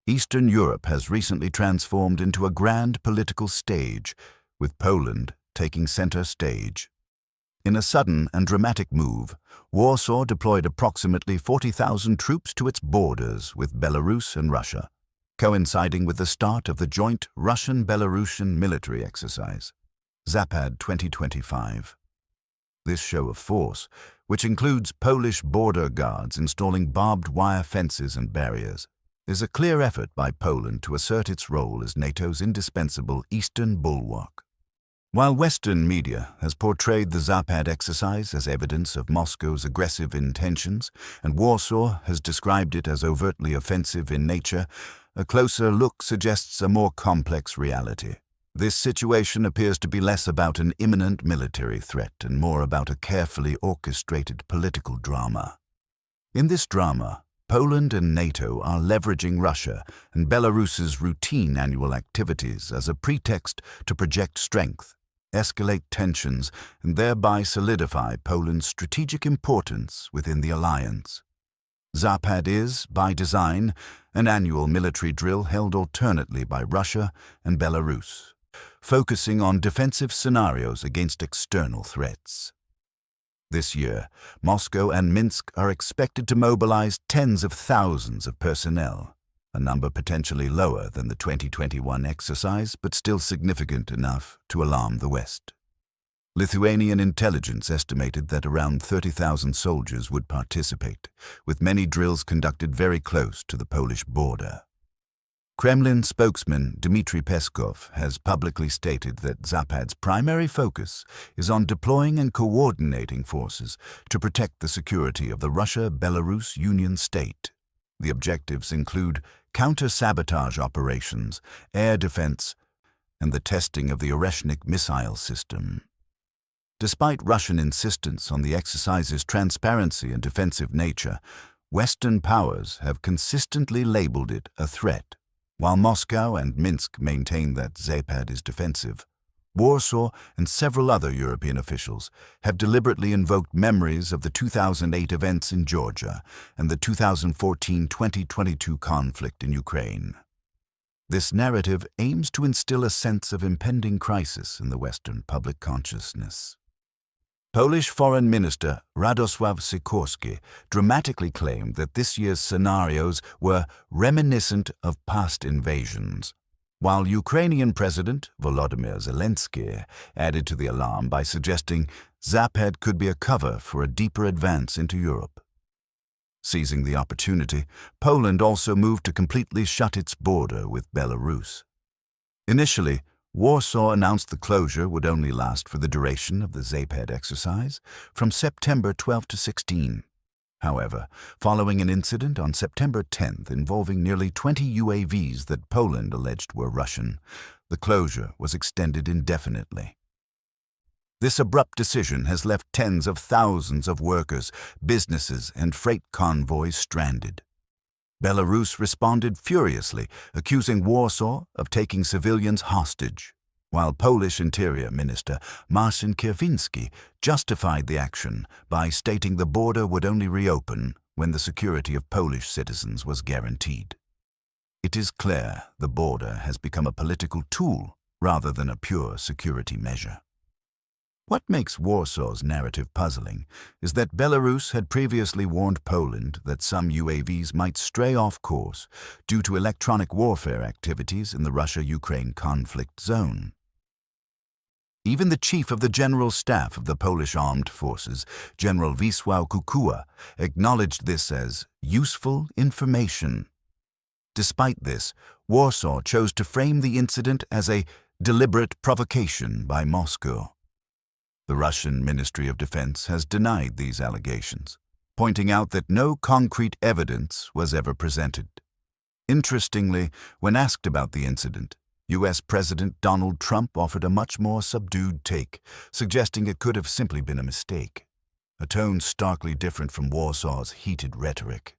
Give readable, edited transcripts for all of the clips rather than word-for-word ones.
Eastern Europe has recently transformed into a grand political stage, with Poland taking center stage. In a sudden and dramatic move, Warsaw deployed approximately 40,000 troops to its borders with Belarus and Russia, coinciding with the start of the joint Russian-Belarusian military exercise, Zapad 2025. This show of force, which includes Polish border guards installing barbed wire fences and barriers, is a clear effort by Poland to assert its role as NATO's indispensable eastern bulwark. While Western media has portrayed the Zapad exercise as evidence of Moscow's aggressive intentions, and Warsaw has described it as overtly offensive in nature, a closer look suggests a more complex reality. This situation appears to be less about an imminent military threat and more about a carefully orchestrated political drama. In this drama, Poland and NATO are leveraging Russia and Belarus's routine annual activities as a pretext to project strength, escalate tensions, and thereby solidify Poland's strategic importance within the alliance. Zapad is, by design, an annual military drill held alternately by Russia and Belarus, focusing on defensive scenarios against external threats. This year, Moscow and Minsk are expected to mobilize tens of thousands of personnel, a number potentially lower than the 2021 exercise, but still significant enough to alarm the West. Lithuanian intelligence estimated that around 30,000 soldiers would participate, with many drills conducted very close to the Polish border. Kremlin spokesman Dmitry Peskov has publicly stated that Zapad's primary focus is on deploying and coordinating forces to protect the security of the Russia-Belarus Union state. The objectives include counter-sabotage operations, air defense, and the testing of the Oreshnik missile system. Despite Russian insistence on the exercise's transparency and defensive nature, Western powers have consistently labeled it a threat. While Moscow and Minsk maintain that Zapad is defensive, Warsaw and several other European officials have deliberately invoked memories of the 2008 events in Georgia and the 2014-2022 conflict in Ukraine. This narrative aims to instill a sense of impending crisis in the Western public consciousness. Polish Foreign Minister Radosław Sikorski dramatically claimed that this year's scenarios were reminiscent of past invasions, while Ukrainian President Volodymyr Zelensky added to the alarm by suggesting Zapad could be a cover for a deeper advance into Europe. Seizing the opportunity, Poland also moved to completely shut its border with Belarus. Initially, Warsaw announced the closure would only last for the duration of the Zapad exercise, from September 12 to 16. However, following an incident on September 10th involving nearly 20 UAVs that Poland alleged were Russian, the closure was extended indefinitely. This abrupt decision has left tens of thousands of workers, businesses, and freight convoys stranded. Belarus responded furiously, accusing Warsaw of taking civilians hostage, while Polish Interior Minister Marcin Kierwiński justified the action by stating the border would only reopen when the security of Polish citizens was guaranteed. It is clear the border has become a political tool rather than a pure security measure. What makes Warsaw's narrative puzzling is that Belarus had previously warned Poland that some UAVs might stray off course due to electronic warfare activities in the Russia-Ukraine conflict zone. Even the chief of the General Staff of the Polish Armed Forces, General Wisław Kukuła, acknowledged this as useful information. Despite this, Warsaw chose to frame the incident as a deliberate provocation by Moscow. The Russian Ministry of Defense has denied these allegations, pointing out that no concrete evidence was ever presented. Interestingly, when asked about the incident, U.S. President Donald Trump offered a much more subdued take, suggesting it could have simply been a mistake, a tone starkly different from Warsaw's heated rhetoric.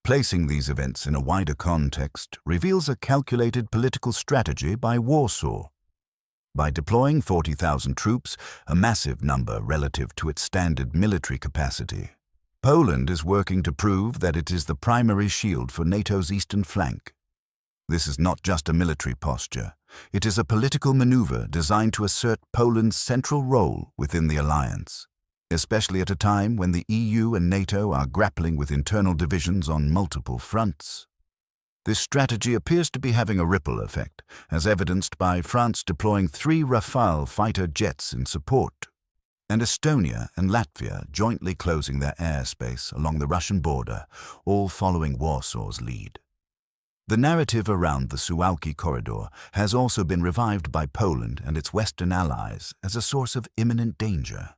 Placing these events in a wider context reveals a calculated political strategy by Warsaw. By deploying 40,000 troops, a massive number relative to its standard military capacity, Poland is working to prove that it is the primary shield for NATO's eastern flank. This is not just a military posture. It is a political maneuver designed to assert Poland's central role within the alliance, especially at a time when the EU and NATO are grappling with internal divisions on multiple fronts. This strategy appears to be having a ripple effect, as evidenced by France deploying 3 Rafale fighter jets in support, and Estonia and Latvia jointly closing their airspace along the Russian border, all following Warsaw's lead. The narrative around the Suwałki corridor has also been revived by Poland and its Western allies as a source of imminent danger.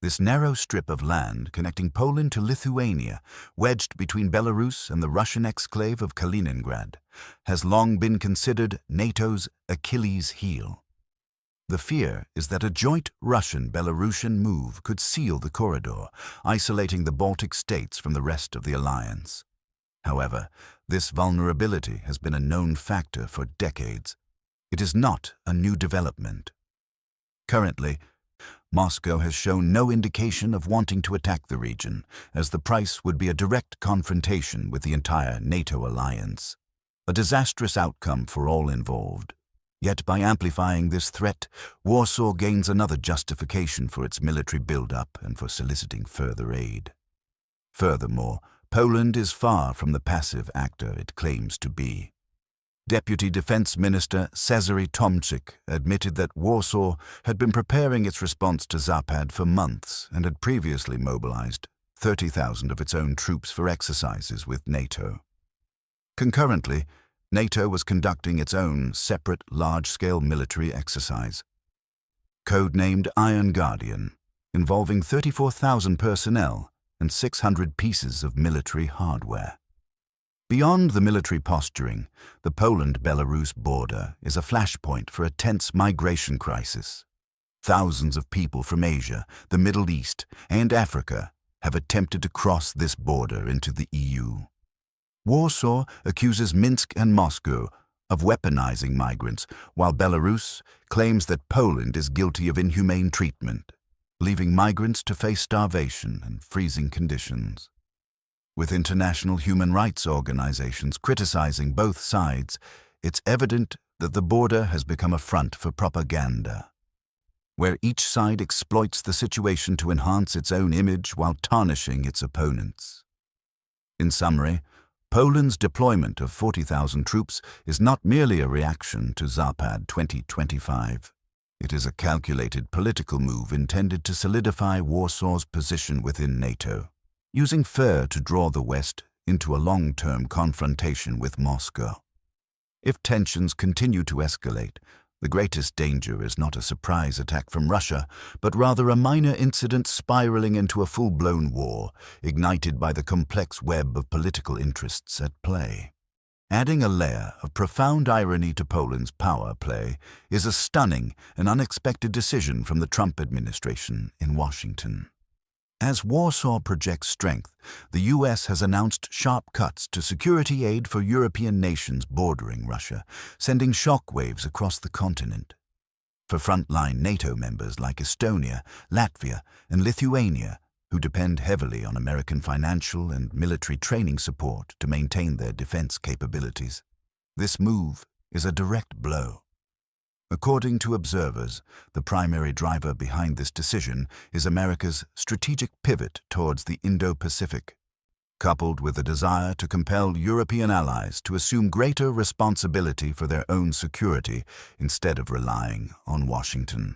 This narrow strip of land connecting Poland to Lithuania, wedged between Belarus and the Russian exclave of Kaliningrad, has long been considered NATO's Achilles heel. The fear is that a joint Russian-Belarusian move could seal the corridor, isolating the Baltic states from the rest of the alliance. However, this vulnerability has been a known factor for decades. It is not a new development. Currently, Moscow has shown no indication of wanting to attack the region, as the price would be a direct confrontation with the entire NATO alliance, a disastrous outcome for all involved. Yet by amplifying this threat, Warsaw gains another justification for its military build-up and for soliciting further aid. Furthermore, Poland is far from the passive actor it claims to be. Deputy Defense Minister Cezary Tomczyk admitted that Warsaw had been preparing its response to Zapad for months and had previously mobilized 30,000 of its own troops for exercises with NATO. Concurrently, NATO was conducting its own separate large-scale military exercise, codenamed Iron Guardian, involving 34,000 personnel and 600 pieces of military hardware. Beyond the military posturing, the Poland-Belarus border is a flashpoint for a tense migration crisis. Thousands of people from Asia, the Middle East, and Africa have attempted to cross this border into the EU. Warsaw accuses Minsk and Moscow of weaponizing migrants, while Belarus claims that Poland is guilty of inhumane treatment, leaving migrants to face starvation and freezing conditions. With international human rights organizations criticizing both sides, it's evident that the border has become a front for propaganda, where each side exploits the situation to enhance its own image while tarnishing its opponents. In summary, Poland's deployment of 40,000 troops is not merely a reaction to Zapad 2025. It is a calculated political move intended to solidify Warsaw's position within NATO, using fear to draw the West into a long-term confrontation with Moscow. If tensions continue to escalate, the greatest danger is not a surprise attack from Russia, but rather a minor incident spiraling into a full-blown war, ignited by the complex web of political interests at play. Adding a layer of profound irony to Poland's power play is a stunning and unexpected decision from the Trump administration in Washington. As Warsaw projects strength, the U.S. has announced sharp cuts to security aid for European nations bordering Russia, sending shockwaves across the continent. For frontline NATO members like Estonia, Latvia, and Lithuania, who depend heavily on American financial and military training support to maintain their defense capabilities, this move is a direct blow. According to observers, the primary driver behind this decision is America's strategic pivot towards the Indo-Pacific, coupled with a desire to compel European allies to assume greater responsibility for their own security instead of relying on Washington.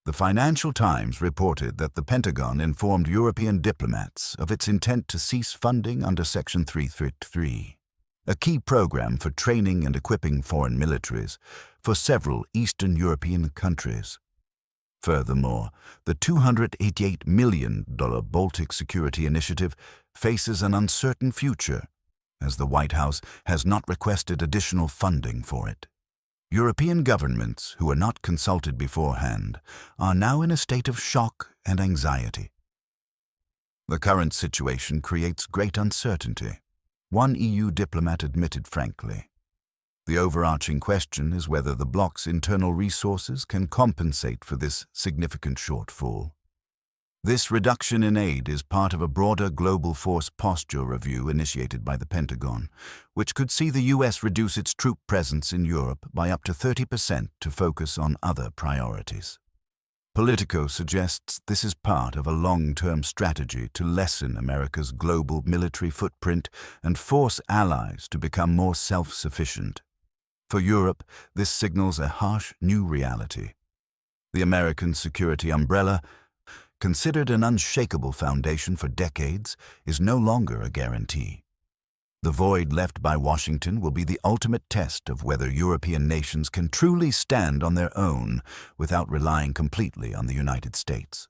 The Financial Times reported that the Pentagon informed European diplomats of its intent to cease funding under Section 333, a key program for training and equipping foreign militaries for several Eastern European countries. Furthermore, the $288 million Baltic Security Initiative faces an uncertain future, as the White House has not requested additional funding for it. European governments, who were not consulted beforehand, are now in a state of shock and anxiety. The current situation creates great uncertainty. One EU diplomat admitted frankly. The overarching question is whether the bloc's internal resources can compensate for this significant shortfall. This reduction in aid is part of a broader global force posture review initiated by the Pentagon, which could see the U.S. reduce its troop presence in Europe by up to 30% to focus on other priorities. Politico suggests this is part of a long-term strategy to lessen America's global military footprint and force allies to become more self-sufficient. For Europe, this signals a harsh new reality. The American security umbrella, considered an unshakable foundation for decades, is no longer a guarantee. The void left by Washington will be the ultimate test of whether European nations can truly stand on their own without relying completely on the United States.